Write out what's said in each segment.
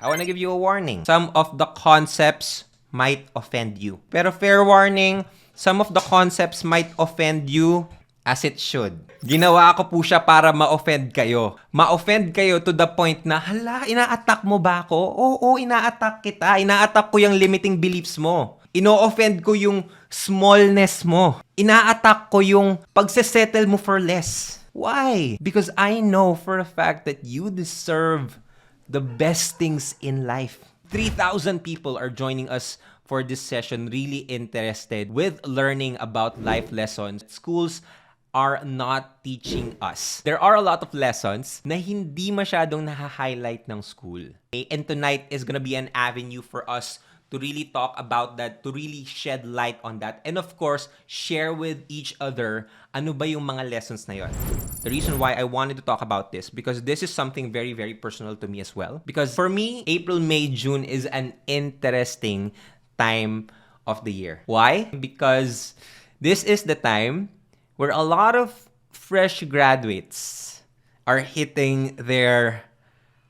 I want to give you a warning. Some of the concepts might offend you. Pero fair warning, some of the concepts might offend you as it should. Ginawa ko po siya para ma-offend kayo. Ma-offend kayo to the point na, hala, ina-attack mo ba ako? Oo, ina-attack kita. Ina-attack ko yung limiting beliefs mo. Ino-offend ko yung smallness mo. Ina-attack ko yung pagsesettle mo for less. Why? Because I know for a fact that you deserve the best things in life. 3,000 people are joining us for this session, really interested with learning about life lessons. Schools are not teaching us. There are a lot of lessons na hindi masyadong naha-highlight ng school. Okay? And tonight is gonna be an avenue for us to really talk about that, to really shed light on that, and of course, share with each other ano ba yung mga lessons na yon. The reason why I wanted to talk about this, because this is something very, very personal to me as well. Because for me, April, May, June is an interesting time of the year. Why? Because this is the time where a lot of fresh graduates are hitting their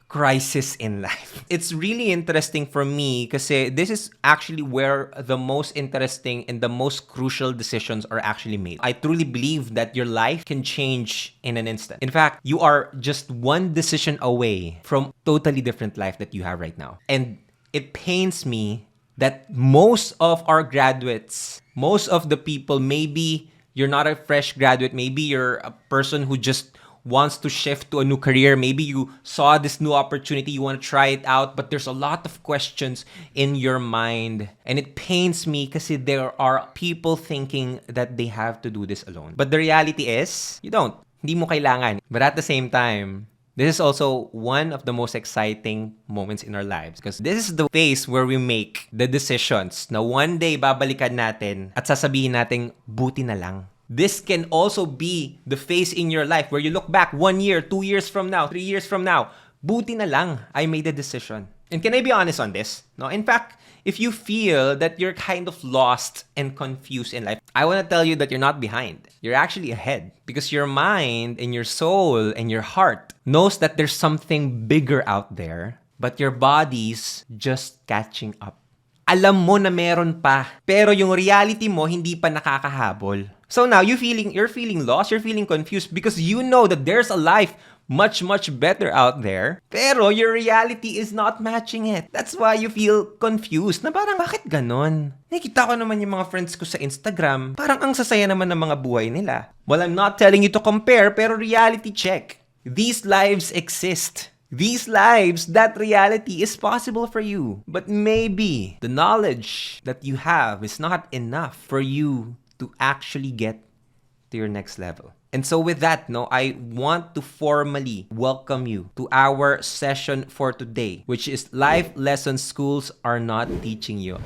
crisis in life. It's really interesting for me kasi this is actually where the most interesting and the most crucial decisions are actually made. I truly believe that your life can change in an instant. In fact, you are just one decision away from totally different life that you have right now. And it pains me that most of our graduates, most of the people, maybe you're not a fresh graduate, maybe you're a person who just wants to shift to a new career. Maybe you saw this new opportunity, you want to try it out, but there's a lot of questions in your mind. And it pains me kasi there are people thinking that they have to do this alone. But the reality is, you don't. Hindi mo kailangan. But at the same time, this is also one of the most exciting moments in our lives because this is the phase where we make the decisions na one day babalikan natin at sasabihin natin, buti na lang. This can also be the phase in your life where you look back 1 year, 2 years from now, 3 years from now. Buti na lang, I made a decision. And can I be honest on this? No, in fact, if you feel that you're kind of lost and confused in life, I want to tell you that you're not behind. You're actually ahead because your mind and your soul and your heart knows that there's something bigger out there, but your body's just catching up. Alam mo na meron pa, pero yung reality mo hindi pa nakakahabol. So now you're feeling lost, you're feeling confused because you know that there's a life much, much better out there, pero your reality is not matching it. That's why you feel confused na parang, bakit ganon? Nakikita ko naman yung mga friends ko sa Instagram, parang ang sasaya naman ng mga buhay nila. Well, I'm not telling you to compare, pero reality check. These lives exist. These lives, that reality is possible for you. But maybe the knowledge that you have is not enough for you to actually get to your next level. And so with that, I want to formally welcome you to our session for today, which is life lessons schools are not teaching you.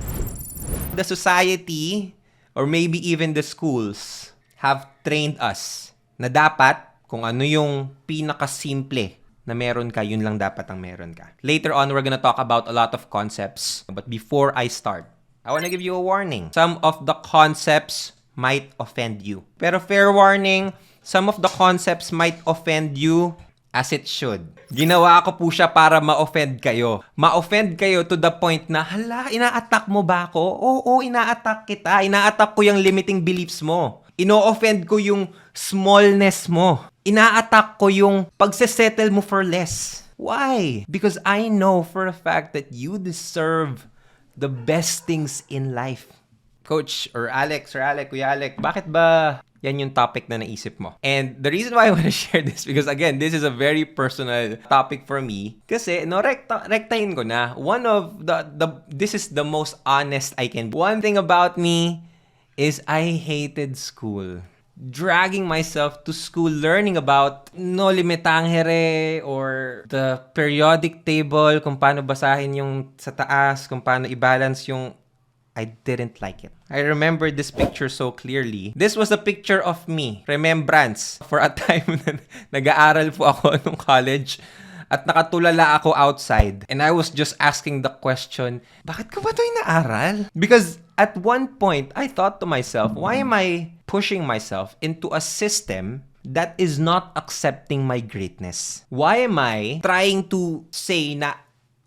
The society, or maybe even the schools, have trained us na dapat kung ano yung pinakasimple na meron ka, yun lang dapat ang meron ka. Later on, we're gonna talk about a lot of concepts. But before I start, I wanna give you a warning. Some of the concepts might offend you. Pero fair warning, some of the concepts might offend you as it should. Ginawa ko po siya para ma-offend kayo. Ma-offend kayo to the point na, hala, ina-attack mo ba ako? Oo, ina-attack kita. Ina-attack ko yung limiting beliefs mo. Ino-offend ko yung smallness mo. Ina-attack ko yung pagsesettle mo for less. Why? Because I know for a fact that you deserve the best things in life. Coach or Alex, Kuya Alec, bakit ba yan yung topic na naisip mo? And the reason why I want to share this, because again, this is a very personal topic for me. Kasi, rektahin ko na. One of this is the most honest I can be. One thing about me is I hated school. Dragging myself to school, learning about no limitangere or the periodic table, kung paano basahin yung sa taas, kung paano i-balance yung I didn't like it. I remember this picture so clearly. This was a picture of me. Remembrance. For a time na nag-aaral po ako nung college at nakatulala ako outside. And I was just asking the question, bakit ko ba ito inaaral? Because at one point, I thought to myself, why am I pushing myself into a system that is not accepting my greatness? Why am I trying to say na,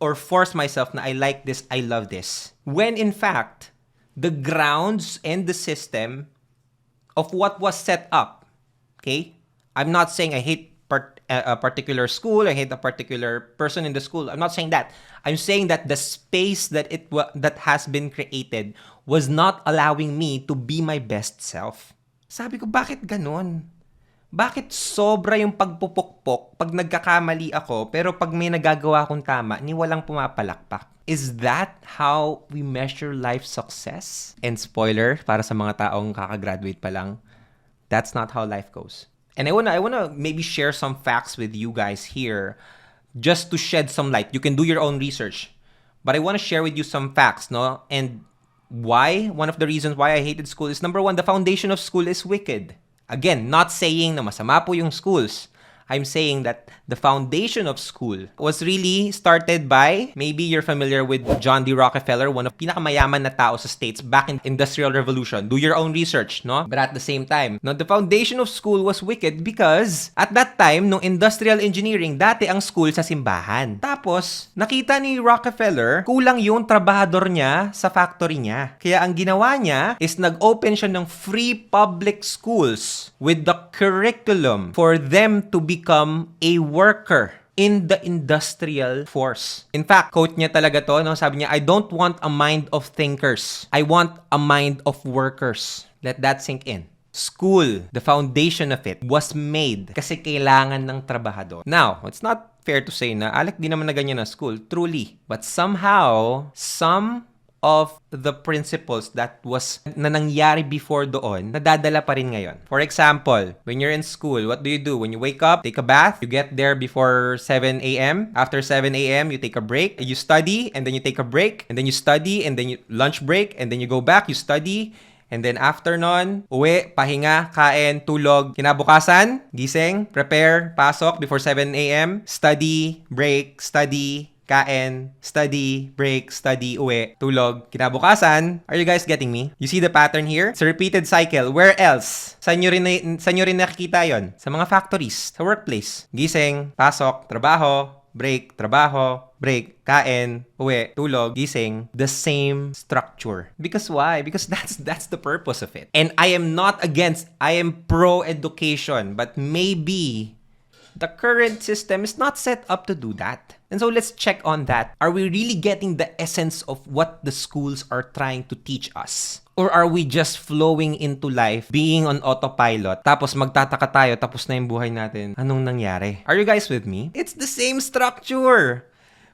or force myself na I like this, I love this. When in fact, the grounds and the system of what was set up, okay? I'm not saying I hate a particular school, I hate a particular person in the school. I'm not saying that. I'm saying that the space that that has been created was not allowing me to be my best self. Sabi ko, bakit ganun? Bakit sobra yung pagpupukpok pag nagkakamali ako, pero pag may nagagawa akong tama, ni walang pumapalakpak? Is that how we measure life success? And spoiler, para sa mga taong kakagraduate pa lang, that's not how life goes. And I wanna maybe share some facts with you guys here just to shed some light. You can do your own research. But I wanna share with you some facts, no? And why? One of the reasons why I hated school is, number one, the foundation of school is wicked. Again, not saying na masama po yung schools. I'm saying that the foundation of school was really started by, maybe you're familiar with John D. Rockefeller, one of pinakamayaman na tao sa States back in Industrial Revolution. Do your own research, no? But at the same time, no, the foundation of school was wicked because at that time, nung industrial engineering, dati ang school sa simbahan. Tapos, nakita ni Rockefeller, kulang yung trabahador niya sa factory niya. Kaya ang ginawa niya is nag-open siya ng free public schools with the curriculum for them to become a worker in the industrial force. In fact, quote niya talaga to, no? Sabi niya, I don't want a mind of thinkers. I want a mind of workers. Let that sink in. School, the foundation of it, was made kasi kailangan ng trabahador. Now, it's not fair to say na, Alec, di naman na ganyan na school. Truly. But somehow, some of the principles that was na nangyari before doon, nadadala pa rin ngayon. For example, when you're in school, what do? When you wake up, take a bath, you get there before 7 a.m. After 7 a.m., you take a break, you study, and then you take a break, and then you study, and then you lunch break, and then you go back, you study, and then after nun, uwi, pahinga, kain, tulog, kinabukasan, gising, prepare, pasok before 7 a.m., study, break, study, kain, study, break, study, uwi, tulog, kinabukasan. Are you guys getting me? You see the pattern here? It's a repeated cycle. Where else? Saan nyo rin nakikita yon? Sa mga factories, sa workplace. Gising, pasok, trabaho, break, trabaho, break, kain, uwi, tulog, gising. The same structure. Because why? Because that's the purpose of it. And I am pro-education, but maybe the current system is not set up to do that. And so let's check on that. Are we really getting the essence of what the schools are trying to teach us? Or are we just flowing into life, being on autopilot, tapos magtataka tayo, tapos na yung buhay natin? Anong nangyari? Are you guys with me? It's the same structure.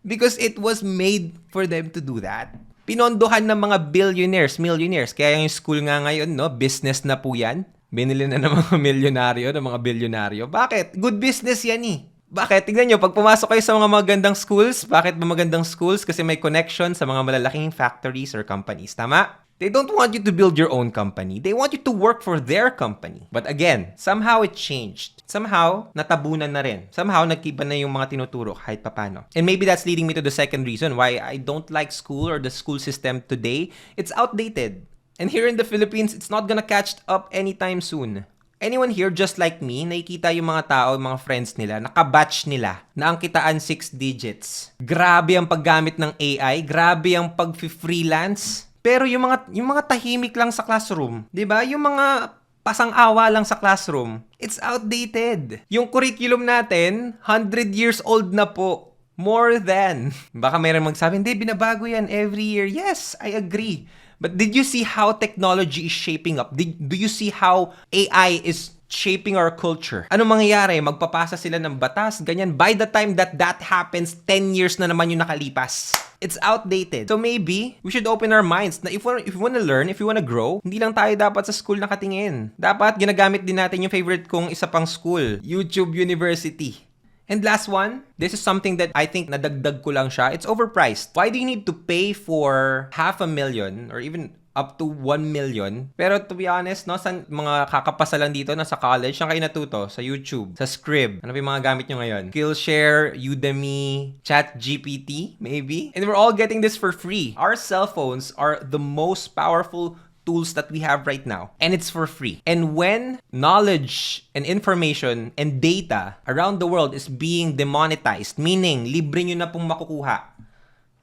Because it was made for them to do that. Pinondohan ng mga billionaires, millionaires. Kaya yung school nga ngayon, no, business na po yan. Binili na ng mga milyonaryo, ng mga bilyonaryo. Bakit? Good business yan eh. Bakit? Tignan nyo, pag pumasok kayo sa mga magandang schools, bakit ba magandang schools? Kasi may connection sa mga malalaking factories or companies. Tama? They don't want you to build your own company. They want you to work for their company. But again, somehow it changed. Somehow, natabunan na rin. Somehow, nagkiba na yung mga tinuturo kahit papano. And maybe that's leading me to the second reason why I don't like school or the school system today. It's outdated. And here in the Philippines, it's not gonna catch up anytime soon. Anyone here, just like me, nakikita yung mga tao, yung mga friends nila, nakabatch nila, na ang kitaan 6 digits. Grabe ang paggamit ng AI, grabe ang pag-freelance. Pero yung mga tahimik lang sa classroom, 'di ba? Yung mga pasang-awa lang sa classroom, it's outdated. Yung curriculum natin, 100 years old na po. More than. Baka mayroon magsabi, hindi, binabago yan every year. Yes, I agree. But did you see how technology is shaping up? Do you see how AI is shaping our culture? Ano mangyayari? Magpapasa sila ng batas, ganyan. By the time that happens, 10 years na naman yung nakalipas. It's outdated. So maybe, we should open our minds na if we want to learn, if we want to grow, hindi lang tayo dapat sa school nakatingin. Dapat ginagamit din natin yung favorite kong isa pang school, YouTube University. And last one, this is something that I think nadagdag ko lang siya. It's overpriced. Why do you need to pay for 500,000 or even up to 1 million? Pero to be honest, no, sa mga kakapasa lang dito na sa college, saan kayo natuto? Sa YouTube, sa Scrib. Ano ba yung mga gamit nyo ngayon? Skillshare, Udemy, ChatGPT, maybe? And we're all getting this for free. Our cell phones are the most powerful tools that we have right now, and it's for free. And when knowledge and information and data around the world is being demonetized, meaning libre nyo na pong makukuha,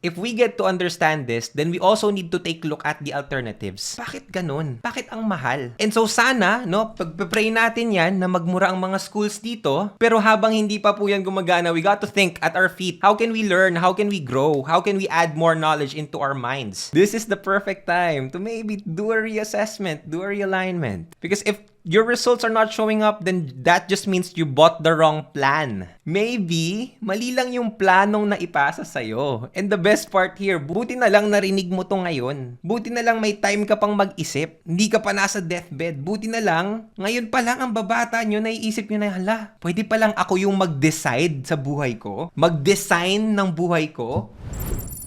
If we get to understand this, then we also need to take a look at the alternatives. Bakit ganun? Bakit ang mahal? And so sana, no, pagpe-pray natin yan na magmura ang mga schools dito, pero habang hindi pa po yan gumagana, we got to think at our feet, how can we learn? How can we grow? How can we add more knowledge into our minds? This is the perfect time to maybe do a reassessment, do a realignment. Because if your results are not showing up, then that just means you bought the wrong plan. Maybe, mali lang yung planong naipasa sa'yo. And the best part here, buti na lang narinig mo to ngayon. Buti na lang may time ka pang mag-isip. Hindi ka pa nasa deathbed. Buti na lang, ngayon pa lang ang babata nyo, naiisip nyo na, hala, pwede pa lang ako yung mag-decide sa buhay ko? Mag-design ng buhay ko?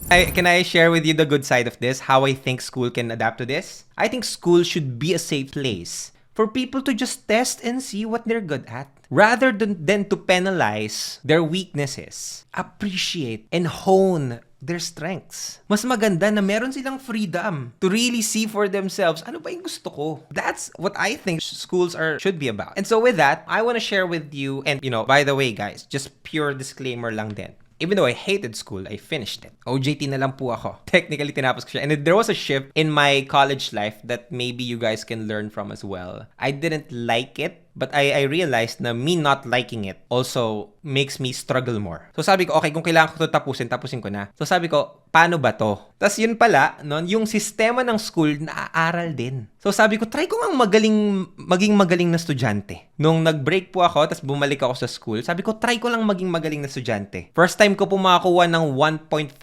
Can I share with you the good side of this? How I think school can adapt to this? I think school should be a safe place for people to just test and see what they're good at. Rather than to penalize their weaknesses, appreciate and hone their strengths. Mas maganda na meron silang freedom to really see for themselves, ano ba yung gusto ko? That's what I think schools should be about. And so with that, I want to share with you, and by the way guys, just pure disclaimer lang din. Even though I hated school, I finished it. OJT na lang po ako. Technically, tinapos ko siya. And there was a shift in my college life that maybe you guys can learn from as well. I didn't like it, but I realized na me not liking it also makes me struggle more. So sabi ko, okay, kung kailangan ko ito tapusin ko na. So sabi ko, paano ba to? Tapos yun pala, no, yung sistema ng school, naaaral din. So sabi ko, try ko nga maging magaling na estudyante. Nung nag-break po ako, tapos bumalik ako sa school, sabi ko, try ko lang maging magaling na estudyante. First time ko po makakuha ng 1.5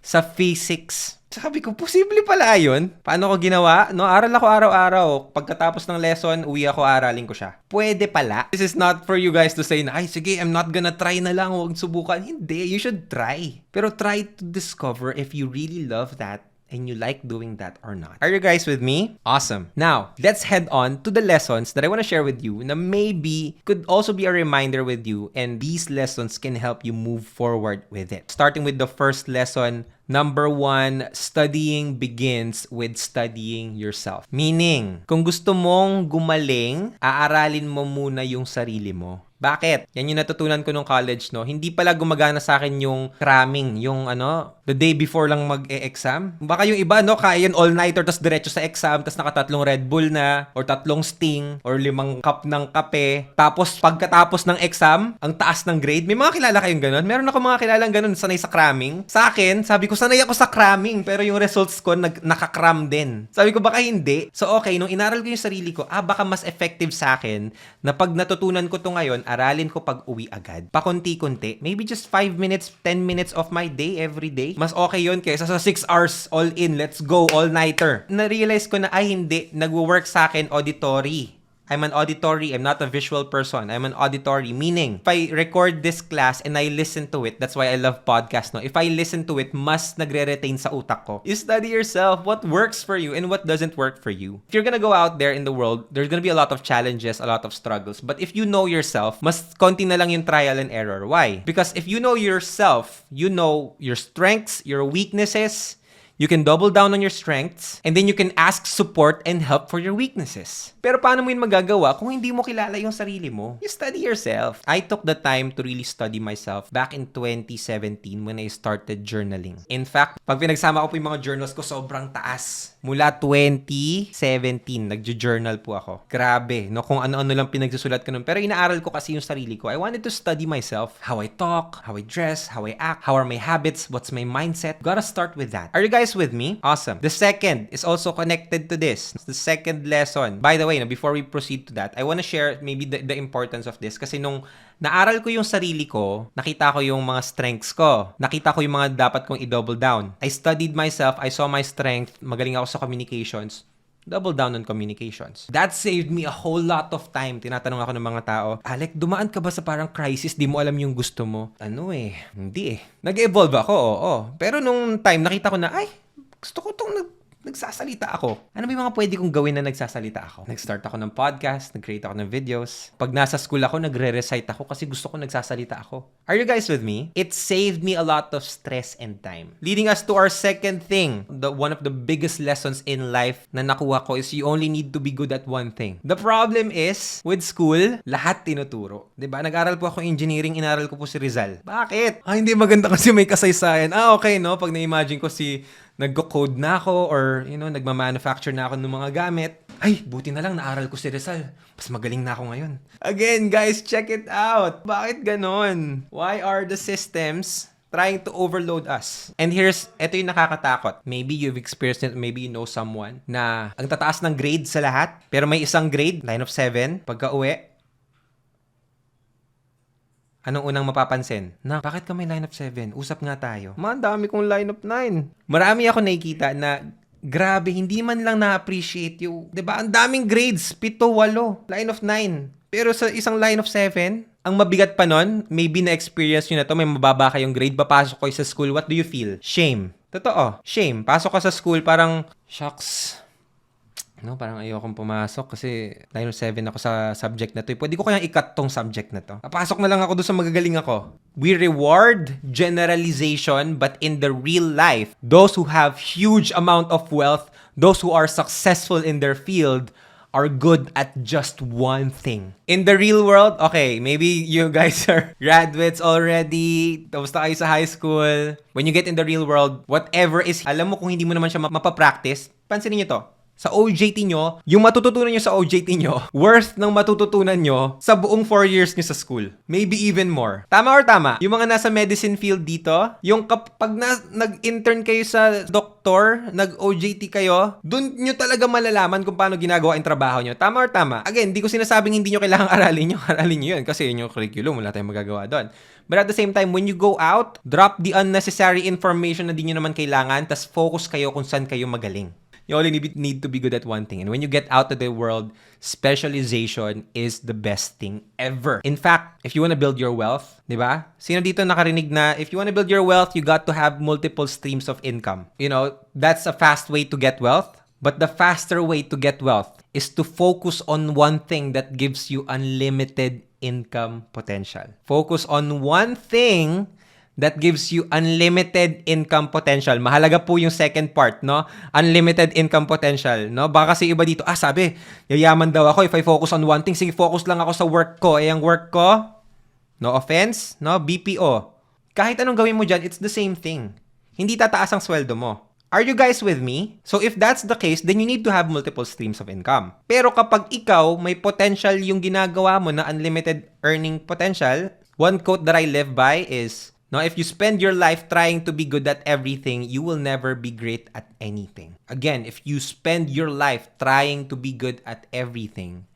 sa physics. Sabi ko, posible pala yun. Paano ko ginawa? No, aral ako araw-araw. Pagkatapos ng lesson, uwi ako, aralin ko siya. Pwede pala. This is not for you guys to say na, ay, sige, I'm not gonna try na lang, huwag subukan. Hindi, you should try. Pero try to discover if you really love that and you like doing that or not. Are you guys with me? Awesome. Now, let's head on to the lessons that I want to share with you na maybe could also be a reminder with you, and these lessons can help you move forward with it. Starting with the first lesson, number 1, studying begins with studying yourself. Meaning, kung gusto mong gumaling, aaralin mo muna yung sarili mo. Bakit? Yan yung natutunan ko nung college, no? Hindi pala gumagana sa akin yung cramming, yung the day before lang mag-e-exam. Baka yung iba, no, kaya yan all-nighter, tas diretso sa exam, tas nakatatlong Red Bull na, or 3 Sting, or 5 cup ng kape. Tapos, pagkatapos ng exam, ang taas ng grade. May mga kilala kayong ganun? Meron ako mga kilalang ganun, sanay sa cramming. Sa akin, sabi ko, sanay ako sa cramming, pero yung results ko, nakakram din. Sabi ko, baka hindi. So, okay, nung inaral ko yung sarili ko, baka mas effective sa akin, na pag natutunan ko to ngayon, aralin ko pag uwi agad. Pakunti-kunti. Maybe just 5 minutes, 10 minutes of my day every day. Mas okay yun kaysa sa 6 hours all in. Let's go, all-nighter. Na-realize ko na, hindi. Nagwo-work sa akin auditory. I'm an auditory. I'm not a visual person. I'm an auditory. Meaning, if I record this class and I listen to it, that's why I love podcasts, no? If I listen to it, mas nagre-retain sa utak ko. You study yourself what works for you and what doesn't work for you. If you're gonna go out there in the world, there's gonna be a lot of challenges, a lot of struggles. But if you know yourself, mas konti na lang yung trial and error. Why? Because if you know yourself, you know your strengths, your weaknesses. You can double down on your strengths, and then you can ask support and help for your weaknesses. Pero paano mo yun magagawa kung hindi mo kilala yung sarili mo? You study yourself. I took the time to really study myself back in 2017 when I started journaling. In fact, pag pinagsama ko po yung mga journals ko, sobrang taas. Mula 2017, nagjo-journal po ako. Grabe, no? Kung ano-ano lang pinagsusulat ko nun. Pero inaaral ko kasi yung sarili ko. I wanted to study myself. How I talk, how I dress, how I act, how are my habits, what's my mindset. Gotta start with that. Are you guys with me? Awesome. The second is also connected to this. The second lesson. By the way, before we proceed to that, I want to share maybe the importance of this. Kasi nung naaral ko yung sarili ko, nakita ko yung mga strengths ko. Nakita ko yung mga dapat kong i-double down. I studied myself. I saw my strength. Magaling ako sa communications. Double down on communications. That saved me a whole lot of time. Tinatanong ako ng mga tao, Alec, dumaan ka ba sa parang crisis? Di mo alam yung gusto mo? Hindi eh. Nag-evolve ako, oo. Pero nung time, nakita ko na, gusto ko tong nagsasalita ako. Ano ba yung mga pwede kong gawin na nagsasalita ako? Nag-start ako ng podcast, nag-create ako ng videos. Pag nasa school ako, nagre-recite ako kasi gusto ko nagsasalita ako. Are you guys with me? It saved me a lot of stress and time. Leading us to our second thing. One of the biggest lessons in life na nakuha ko is you only need to be good at one thing. The problem is, with school, lahat tinuturo. Diba? Nag-aral po ako engineering, inaral ko po si Rizal. Bakit? Hindi maganda kasi may kasaysayan. Okay, no? Pag na-imagine ko si nagko-code na ako or, nagma-manufacture na ako ng mga gamit. Ay, buti na lang naaral ko si Rizal. Mas magaling na ako ngayon. Again, guys, check it out. Bakit ganon? Why are the systems trying to overload us? And ito yung nakakatakot. Maybe you've experienced it, maybe you know someone na ang tataas ng grade sa lahat, pero may isang grade, line of 7, pagka-uwi, anong unang mapapansin? Bakit ka may line of 7? Usap nga tayo. Man, dami kong line of 9. Marami ako nakikita na, grabe, hindi man lang na-appreciate yung, diba? Ang daming grades, 7, 8, line of 9. Pero sa isang line of 7, ang mabigat pa nun, maybe na-experience nyo na to, may mababa kayong grade, papasok kayo sa school, what do you feel? Shame. Totoo, shame. Pasok ka sa school, parang, shucks, parang ayokong pumasok kasi line of 7 ako sa subject na to. Pwede ko kayang i-cut tong subject na to. Papasok na lang ako doon sa magagaling ako. We reward generalization, but in the real life, those who have huge amount of wealth, those who are successful in their field, are good at just one thing. In the real world, okay, maybe you guys are graduates already, tapos na kayo sa high school. When you get in the real world, whatever is, alam mo kung hindi mo naman siya mapapractice, pansinin niyo to. Sa OJT nyo, yung matututunan nyo sa OJT nyo, worth ng matututunan nyo sa buong 4 years nyo sa school. Maybe even more. Tama or tama? Yung mga nasa medicine field dito, yung kapag nag-intern kayo sa doktor, nag-OJT kayo, dun nyo talaga malalaman kung paano ginagawa yung trabaho nyo. Tama or tama? Again, di ko sinasabing hindi nyo kailangang aralin nyo yun kasi yun yung curriculum, wala tayong magagawa doon. But at the same time, when you go out, drop the unnecessary information na di nyo naman kailangan, tas focus kayo kung saan kayo magaling. You only need to be good at one thing. And when you get out of the world, specialization is the best thing ever. In fact, if you want to build your wealth, di ba? Sino dito nakarinig na if you want to build your wealth, you got to have multiple streams of income. That's a fast way to get wealth. But the faster way to get wealth is to focus on one thing that gives you unlimited income potential. Focus on one thing that gives you unlimited income potential. Mahalaga po yung second part, no? Unlimited income potential, no? Baka kasi iba dito, sabi, yayaman daw ako if I focus on one thing. Sige, focus lang ako sa work ko. Ang work ko, no offense, no? BPO. Kahit anong gawin mo dyan, it's the same thing. Hindi tataas ang sweldo mo. Are you guys with me? So if that's the case, then you need to have multiple streams of income. Pero kapag ikaw, may potential yung ginagawa mo na unlimited earning potential, one quote that I live by is, if you spend your life trying to be good at everything, you will never be great at anything. Again, if you spend your life trying to be good at everything,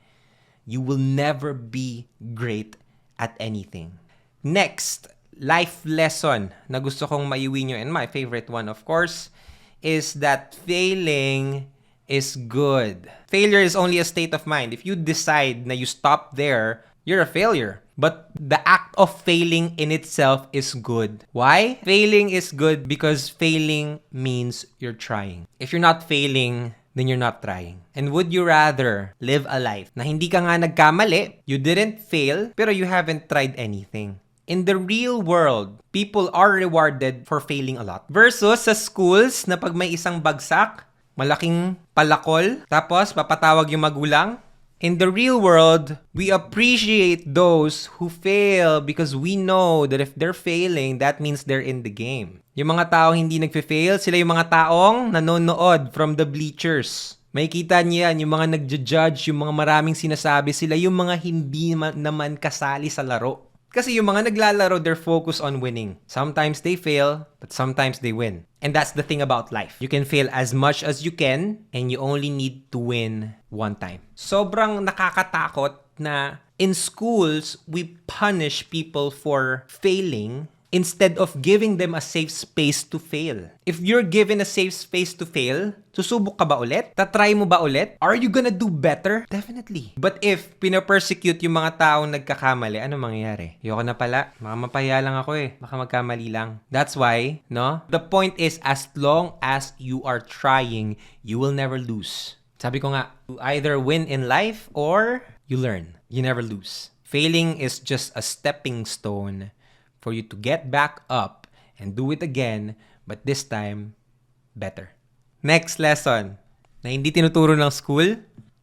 you will never be great at anything. Next, life lesson na gusto kong maiuwi nyo, and my favorite one, of course, is that failing is good. Failure is only a state of mind. If you decide na you stop there, you're a failure. But the act of failing in itself is good. Why? Failing is good because failing means you're trying. If you're not failing, then you're not trying. And would you rather live a life na hindi ka nga nagkamali, you didn't fail, pero you haven't tried anything? In the real world, people are rewarded for failing a lot. Versus sa schools na pag may isang bagsak, malaking palakol, tapos papatawag yung magulang. In the real world, we appreciate those who fail because we know that if they're failing, that means they're in the game. Yung mga taong hindi nagfe-fail, sila yung mga taong nanonood from the bleachers. May kita niya yan, yung mga nagja-judge, yung mga maraming sinasabi, sila yung mga hindi naman kasali sa laro. Kasi yung mga naglalaro, they're focused on winning. Sometimes they fail, but sometimes they win. And that's the thing about life. You can fail as much as you can, and you only need to win one time. Sobrang nakakatakot na in schools, we punish people for failing instead of giving them a safe space to fail. If you're given a safe space to fail, susubok ka ba ulit? Tatry mo ba ulit? Are you gonna do better? Definitely. But if pinapersecute yung mga taong nagkakamali, ano mangyayari? Ayoko na pala. Baka mapaya lang ako eh. Baka magkamali lang. That's why, no? The point is, as long as you are trying, you will never lose. Sabi ko nga, you either win in life or you learn. You never lose. Failing is just a stepping stone for you to get back up and do it again, but this time, better. Next lesson na hindi tinuturo ng school.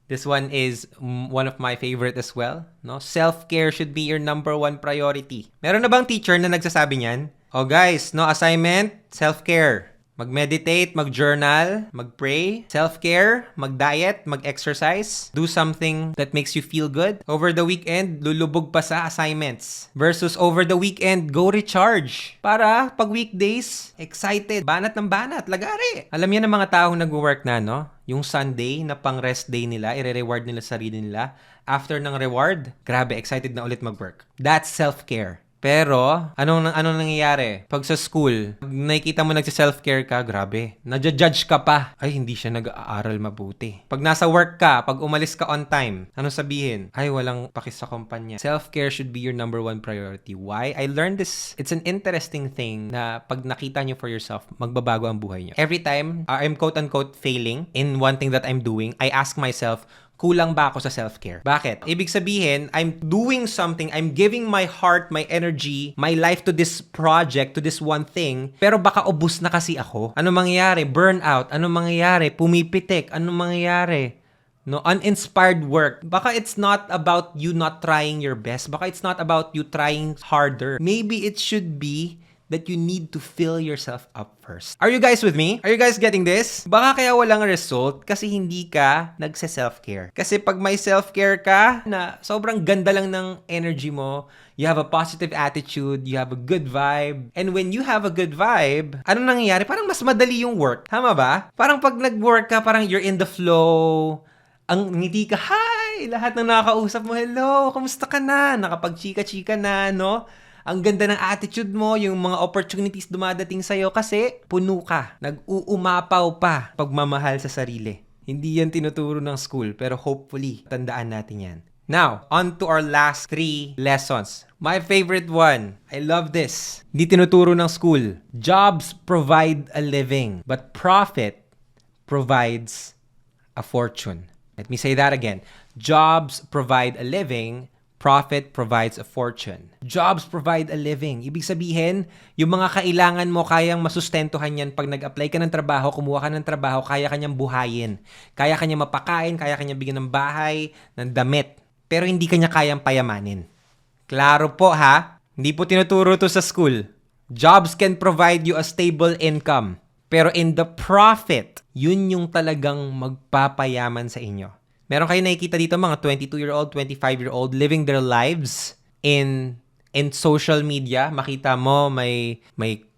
This one is one of my favorite as well. No? Self-care should be your number one priority. Meron na bang teacher na nagsasabi niyan? Oh guys, no assignment, self-care. Mag-meditate, mag-journal, mag-pray, self-care, mag-diet, mag-exercise, do something that makes you feel good. Over the weekend, lulubog pa sa assignments. Versus over the weekend, go recharge. Para pag weekdays, excited, banat ng banat, lagari. Alam yan ng mga taong nag-work na, no? Yung Sunday na pang rest day nila, i-reward nila sarili nila. After ng reward, grabe, excited na ulit mag-work. That's self-care. Pero, anong nangyayari? Pag sa school, nakikita mo nagsi-self-care ka, grabe. Nadja-judge ka pa. Ay, hindi siya nag-aaral mabuti. Pag nasa work ka, pag umalis ka on time, anong sabihin? Ay, walang pakis sa kumpanya. Self-care should be your number one priority. Why? I learned this. It's an interesting thing na pag nakita nyo for yourself, magbabago ang buhay nyo. Every time I'm quote-unquote failing in one thing that I'm doing, I ask myself, kulang ba ako sa self-care? Bakit? Ibig sabihin, I'm doing something, I'm giving my heart, my energy, my life to this project, to this one thing, pero baka ubus na kasi ako. Ano mangyayari? Burnout. Ano mangyayari? Pumipitik. Ano mangyayari? No, uninspired work. Baka it's not about you not trying your best. Baka it's not about you trying harder. Maybe it should be that you need to fill yourself up first. Are you guys with me? Are you guys getting this? Baka kaya walang result kasi hindi ka nagse-self-care. Kasi pag may self-care ka na sobrang ganda lang ng energy mo, you have a positive attitude, you have a good vibe, and when you have a good vibe, anong nangyayari? Parang mas madali yung work. Tama ba? Parang pag nag-work ka, parang you're in the flow, ang ngiti ka, hi! Lahat ng nakakausap mo, hello, kamusta ka na? Nakapag-chika-chika na, no? Ang ganda ng attitude mo, yung mga opportunities dumadating sa'yo kasi puno ka. Nag-uumapaw pa pagmamahal sa sarili. Hindi yan tinuturo ng school, pero hopefully, tandaan natin yan. Now, on to our last 3 lessons. My favorite one. I love this. Hindi tinuturo ng school. Jobs provide a living, but profit provides a fortune. Let me say that again. Jobs provide a living, profit provides a fortune. Jobs provide a living. Ibig sabihin, yung mga kailangan mo, kayang masustentuhan yan pag nag-apply ka ng trabaho, kumuha ka ng trabaho, kaya kanyang buhayin. Kaya kanyang mapakain, kaya kanyang bigyan ng bahay, ng damit. Pero hindi kanya kayang payamanin. Klaro po ha? Hindi po tinuturo to sa school. Jobs can provide you a stable income. Pero in the profit, yun yung talagang magpapayaman sa inyo. Meron kayo nakikita dito mga 22-year-old, 25-year-old living their lives in social media. Makita mo may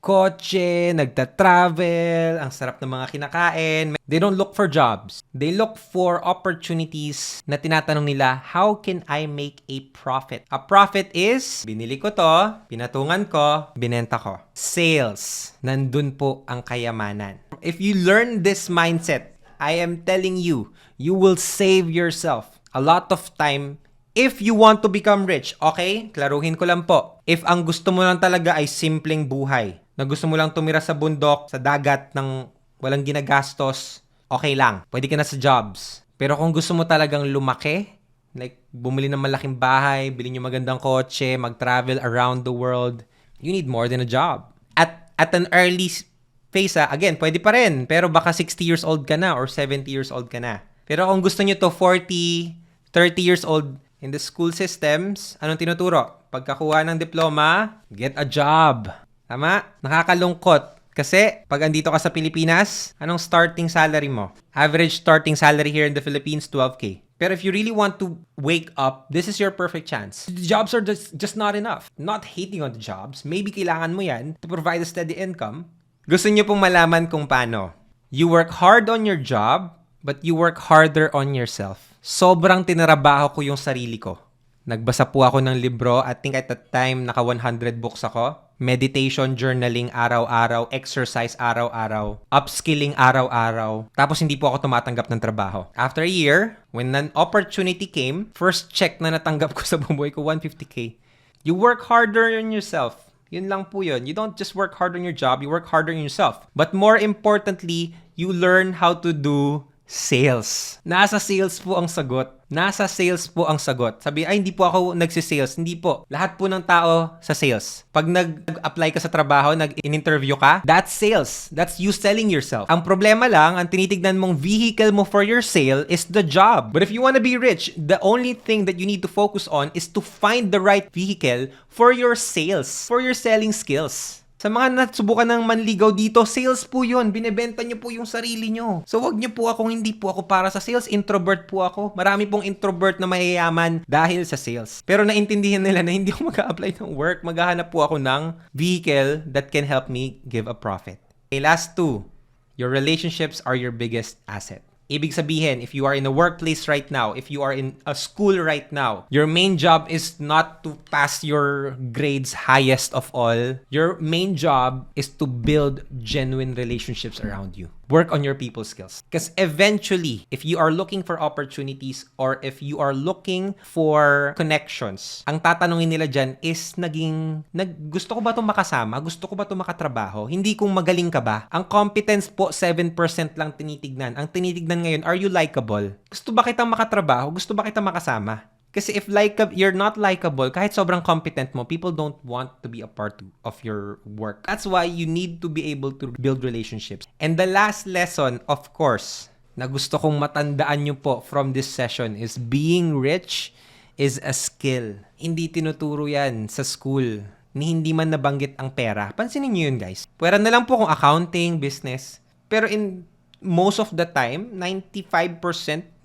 kotse, nagta-travel, ang sarap ng mga kinakain. They don't look for jobs. They look for opportunities na tinatanong nila, how can I make a profit? A profit is, binili ko to, pinatungan ko, binenta ko. Sales. Nandun po ang kayamanan. If you learn this mindset, I am telling you, you will save yourself a lot of time if you want to become rich. Okay? Klaruhin ko lang po. If ang gusto mo lang talaga ay simpleng buhay, na gusto mo lang tumira sa bundok, sa dagat, ng walang ginagastos, okay lang. Pwede ka na sa jobs. Pero kung gusto mo talagang lumaki, like bumili ng malaking bahay, bilhin yung magandang kotse, mag-travel around the world, you need more than a job. At an early phase, again, pwede pa rin. Pero baka 60 years old ka na or 70 years old ka na. Pero kung gusto nyo to 40, 30 years old in the school systems, anong tinuturo? Pagkakuha ng diploma, get a job. Tama? Nakakalungkot. Kasi pag andito ka sa Pilipinas, anong starting salary mo? Average starting salary here in the Philippines, 12K. Pero if you really want to wake up, this is your perfect chance. The jobs are just not enough. Not hating on the jobs. Maybe kailangan mo yan to provide a steady income. Gusto niyo pong malaman kung paano? You work hard on your job, but you work harder on yourself. Sobrang tinarabaho ko yung sarili ko. Nagbasa po ako ng libro. I think at that time, naka 100 books ako. meditation, journaling araw-araw, exercise araw-araw, upskilling araw-araw. Tapos hindi po ako tumatanggap ng trabaho. After a year, when an opportunity came, first check na natanggap ko sa buhay ko, 150K. You work harder on yourself. Yun lang po yun. You don't just work hard on your job, you work harder on yourself. But more importantly, you learn how to do sales. Nasa sales po ang sagot. Nasa sales po ang sagot. Sabi, ay, hindi po ako nagsisales. Hindi po. Lahat po ng tao sa sales. Pag nag-apply ka sa trabaho, nag-interview ka, that's sales. That's you selling yourself. Ang problema lang, ang tinitignan mong vehicle mo for your sale is the job. But if you wanna be rich, the only thing that you need to focus on is to find the right vehicle for your sales, for your selling skills. Sa mga nasubukan ng manligaw dito, sales po yun. Binebenta nyo po yung sarili nyo. So wag nyo po akong hindi po ako para sa sales. Introvert po ako. Marami pong introvert na mayayaman dahil sa sales. Pero naintindihan nila na hindi ako mag-a-apply ng work. Maghahanap po ako ng vehicle that can help me give a profit. Okay, last two. Your relationships are your biggest asset. Ibig sabihin, if you are in a workplace right now, if you are in a school right now, your main job is not to pass your grades highest of all. Your main job is to build genuine relationships around you. Work on your people skills. Because eventually, if you are looking for opportunities or if you are looking for connections, ang tatanungin nila dyan is gusto ko ba itong makasama? Gusto ko ba itong makatrabaho? Hindi kung magaling ka ba? Ang competence po, 7% lang tinitignan. Ang tinitignan ngayon, are you likable? Gusto ba kitang makatrabaho? Gusto ba kitang makasama? Kasi if you're not likable, kahit sobrang competent mo, people don't want to be a part of your work. That's why you need to be able to build relationships. And the last lesson, of course, na gusto kong matandaan nyo po from this session is being rich is a skill. Hindi tinuturo yan sa school ni hindi man nabanggit ang pera. Pansinin nyo yun, guys. Pwera na lang po kung accounting, business. Pero in most of the time, 95%,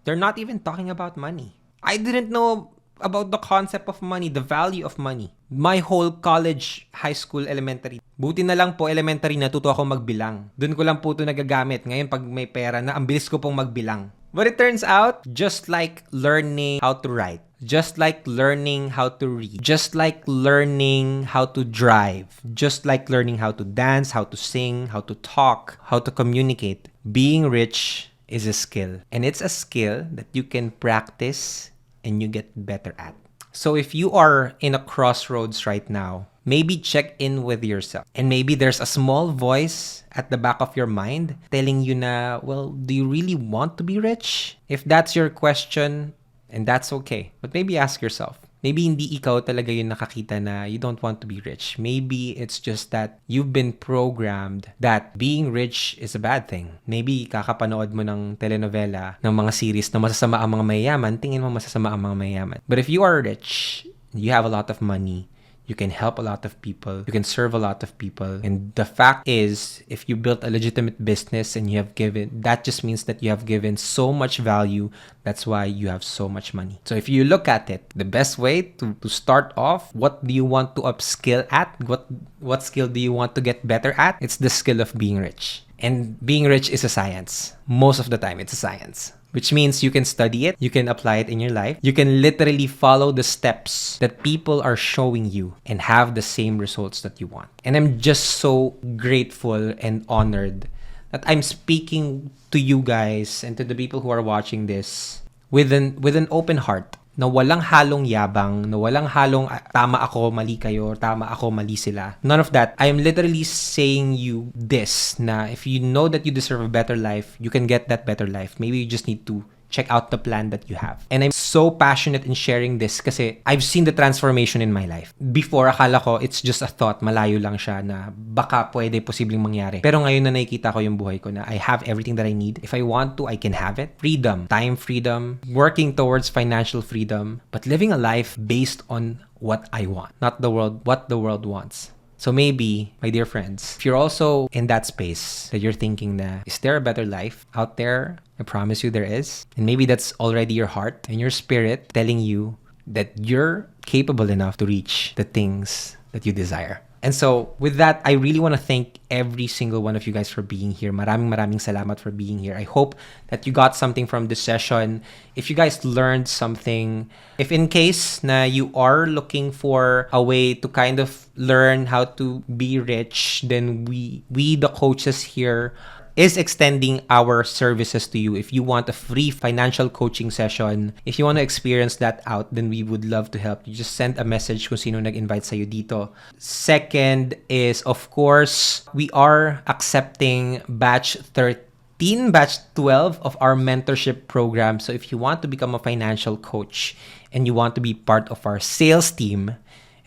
they're not even talking about money. I didn't know about the concept of money, the value of money. My whole college, high school, elementary. Buti na lang po, elementary, natuto ako magbilang. Doon ko lang po ito nagagamit. Ngayon, pag may pera na, ang bilis ko pong magbilang. But it turns out, just like learning how to write, just like learning how to read, just like learning how to drive, just like learning how to dance, how to sing, how to talk, how to communicate, being rich is a skill. And it's a skill that you can practice and you get better at. So if you are in a crossroads right now, maybe check in with yourself. And maybe there's a small voice at the back of your mind telling you na, well, do you really want to be rich? If that's your question, and that's okay. But maybe ask yourself, maybe hindi ikaw talaga yung nakakita na you don't want to be rich. Maybe it's just that you've been programmed that being rich is a bad thing. Maybe kakapanood mo ng telenovela, ng mga series na masasama ang mga mayayaman, tingin mo masasama ang mga mayayaman. But if you are rich, you have a lot of money, you can help a lot of people, you can serve a lot of people. And the fact is, if you built a legitimate business and you have given, that just means that you have given so much value. That's why you have so much money. So if you look at it, the best way to start off, what do you want to upskill at? What skill do you want to get better at? It's the skill of being rich. And being rich is a science. Most of the time, it's a science. Which means you can study it, you can apply it in your life, you can literally follow the steps that people are showing you and have the same results that you want. And I'm just so grateful and honored that I'm speaking to you guys and to the people who are watching this with an open heart, na walang halong yabang, na walang halong tama ako, mali kayo, tama ako, mali sila. None of that. I am literally saying you this, na if you know that you deserve a better life, you can get that better life. Maybe you just need to check out the plan that you have. And I'm so passionate in sharing this kasi I've seen the transformation in my life. Before, akala ko it's just a thought, malayo lang siya na baka pwede posibleng mangyari. Pero ngayon na nakikita ko yung buhay ko na I have everything that I need. If I want to, I can have it. Freedom, time freedom, working towards financial freedom, but living a life based on what I want, not what the world wants. So maybe, my dear friends, if you're also in that space that you're thinking na, is there a better life out there? I promise you there is. And maybe that's already your heart and your spirit telling you that you're capable enough to reach the things that you desire. And so with that, I really want to thank every single one of you guys for being here. Maraming salamat for being here. I hope that you got something from this session. If you guys learned something, if in case na you are looking for a way to kind of learn how to be rich, then we the coaches here is extending our services to you. If you want a free financial coaching session, if you want to experience that out, then we would love to help you. Just send a message kung sino nag-invite sa'yo dito. Second is, of course, we are accepting batch 13, batch 12 of our mentorship program. So if you want to become a financial coach and you want to be part of our sales team,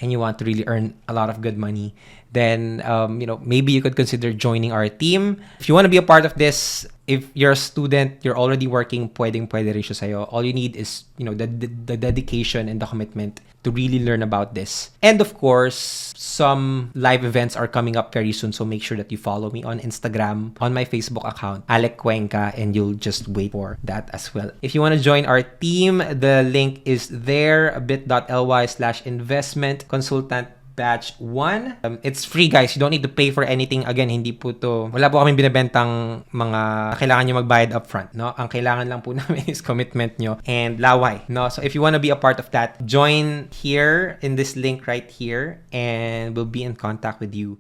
and you want to really earn a lot of good money, then maybe you could consider joining our team. If you want to be a part of this, if you're a student, you're already working, pwede rin siya sa'yo. All you need is the dedication and the commitment to really learn about this. And of course, some live events are coming up very soon, so make sure that you follow me on Instagram, on my Facebook account, Alec Cuenca, and you'll just wait for that as well. If you want to join our team, the link is there, bit.ly/investment consultant batch 1. It's free, guys. You don't need to pay for anything. Again, wala po kaming binibentang mga kailangan nyo magbayad upfront, no? Ang kailangan lang po namin is commitment nyo and laway, no? So if you want to be a part of that, join here in this link right here and we'll be in contact with you.